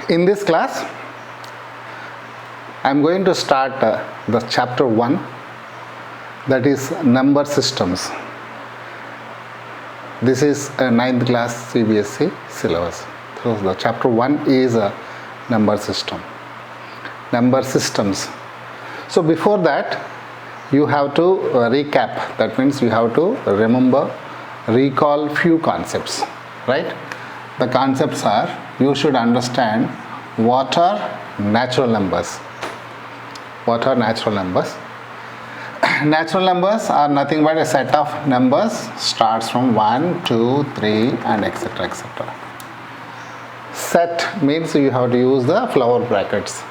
In this class, I am going to start the chapter 1, that is number systems. This is a 9th class CBSE syllabus. So the chapter 1 is a number system, number systems. So before that, you have to recap. That means you have to recall few concepts, right? The concepts are, you should understand what are natural numbers. What are natural numbers? Natural numbers are nothing but a set of numbers starts from 1, 2, 3 and etc. etc. Set means you have to use the flower brackets.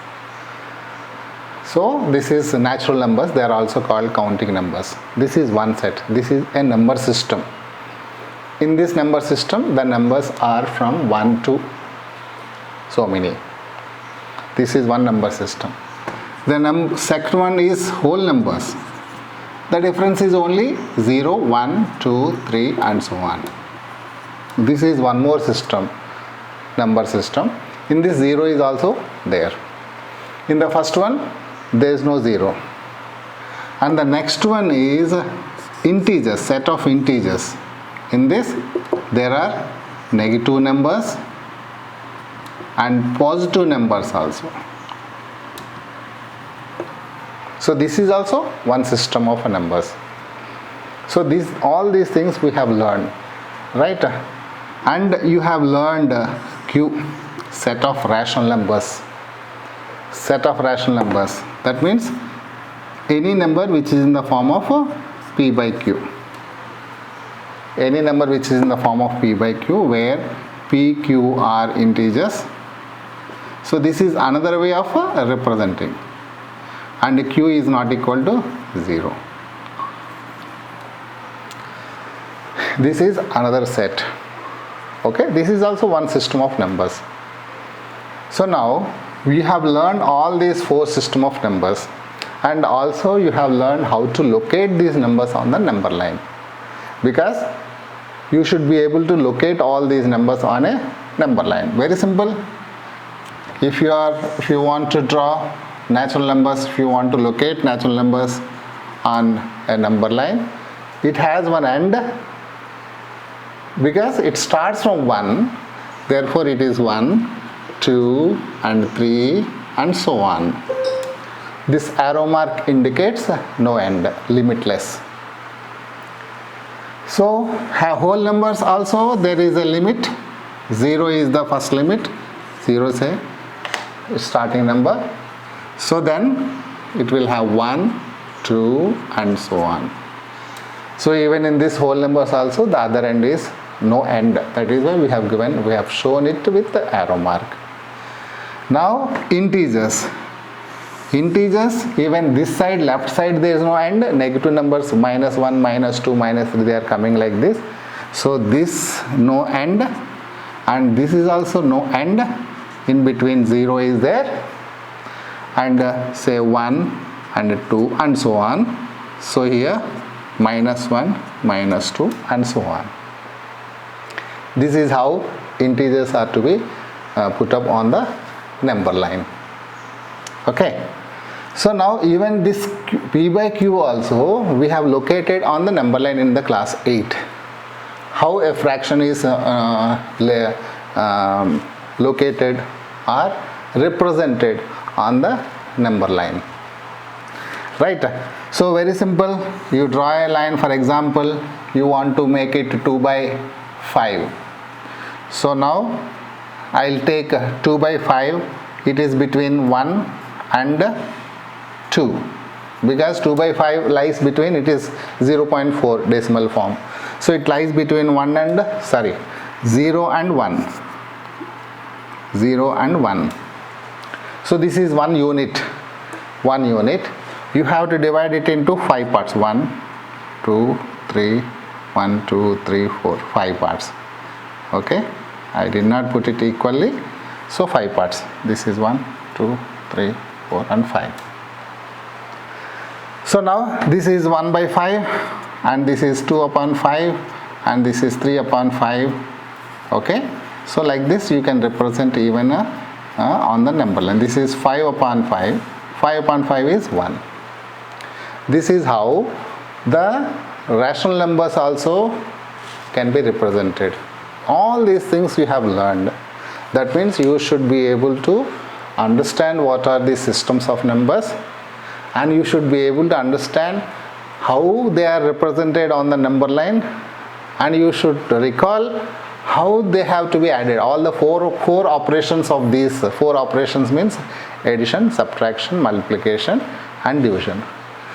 So this is natural numbers. They are also called counting numbers. This is one set. This is a number system. In this number system, the numbers are from 1 to so many. This is one number system. The second one is whole numbers. The difference is only 0, 1, 2, 3 and so on. This is one more system, number system. In this 0 is also there. In the first one, there is no 0. And the next one is integers, set of integers. In this, there are negative numbers and positive numbers also. So this is also one system of numbers. So all these things we have learned, right? And you have learned Q, set of rational numbers. Set of rational numbers. That means any number which is in the form of P by Q. Any number which is in the form of P by Q, where P, Q are integers. So this is another way of representing. And Q is not equal to 0. This is another set. Okay, this is also one system of numbers. So now we have learned all these 4 system of numbers, and also you have learned how to locate these numbers on the number line, because you should be able to locate all these numbers on a number line. Very simple. If you want to draw natural numbers, if you want to locate natural numbers on a number line, it has one end, because it starts from 1, therefore it is 1, 2 and 3 and so on. This arrow mark indicates no end, limitless. So whole numbers also, there is a limit. 0 is the first limit. 0 is a starting number. So then it will have 1, 2 and so on. So even in this whole numbers also, the other end is no end. That is why we have shown it with the arrow mark. Now integers. Integers, even this side, left side, there is no end. Negative numbers, minus 1, minus 2, minus 3, they are coming like this. So this no end, and this is also no end. In between 0 is there, and say 1 and 2 and so on. So here minus 1, minus 2 and so on. This is how integers are to be put up on the number line. Okay. So now even this P by Q also we have located on the number line in the class 8. How a fraction is located or represented on the number line, right? So very simple. You draw a line. For example, you want to make it 2 by 5. So now I'll take 2 by 5. It is between 1 and 2, because 2 by 5 lies between, it is 0.4 decimal form. So it lies between 0 and 1. 0 and 1. So this is 1 unit. 1 unit. You have to divide it into 5 parts. 1, 2, 3, 1, 2, 3, 4. 5 parts. Okay. I did not put it equally. So 5 parts. This is 1, 2, 3, 4 and 5. So now this is 1 by 5 and this is 2 upon 5 and this is 3 upon 5. Okay. So like this you can represent even a on the number line. This is 5 upon 5. 5 upon 5 is 1. This is how the rational numbers also can be represented. All these things you have learned. That means you should be able to understand what are the systems of numbers, and you should be able to understand how they are represented on the number line, and you should recall how they have to be added. All the four operations of these four operations means addition, subtraction, multiplication and division.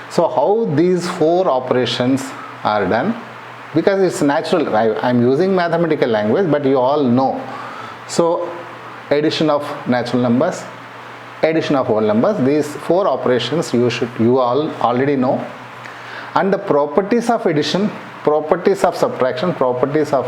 So how these four operations are done, because it's natural. I'm using mathematical language, but you all know. So addition of natural numbers, addition of whole numbers, these four operations you all already know. And the properties of addition, properties of subtraction, properties of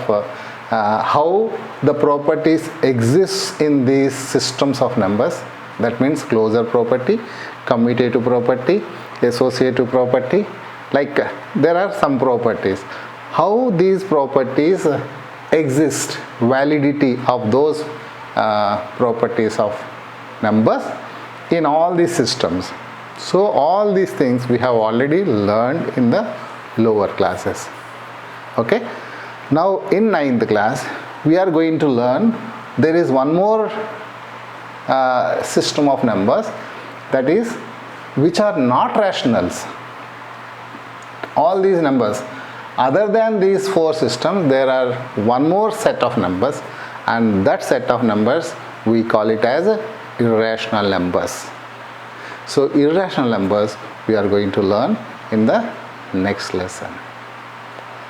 how the properties exist in these systems of numbers. That means closure property, commutative property, associative property. Like there are some properties. How these properties exist, validity of those properties of numbers in all these systems. So all these things we have already learned in the lower classes. Okay. Now in 9th class we are going to learn, there is one more system of numbers, that is which are not rationals. All these numbers, other than these four systems, there are one more set of numbers, and that set of numbers we call it as irrational numbers. So irrational numbers we are going to learn in the next lesson.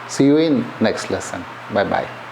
See you in next lesson. Bye bye.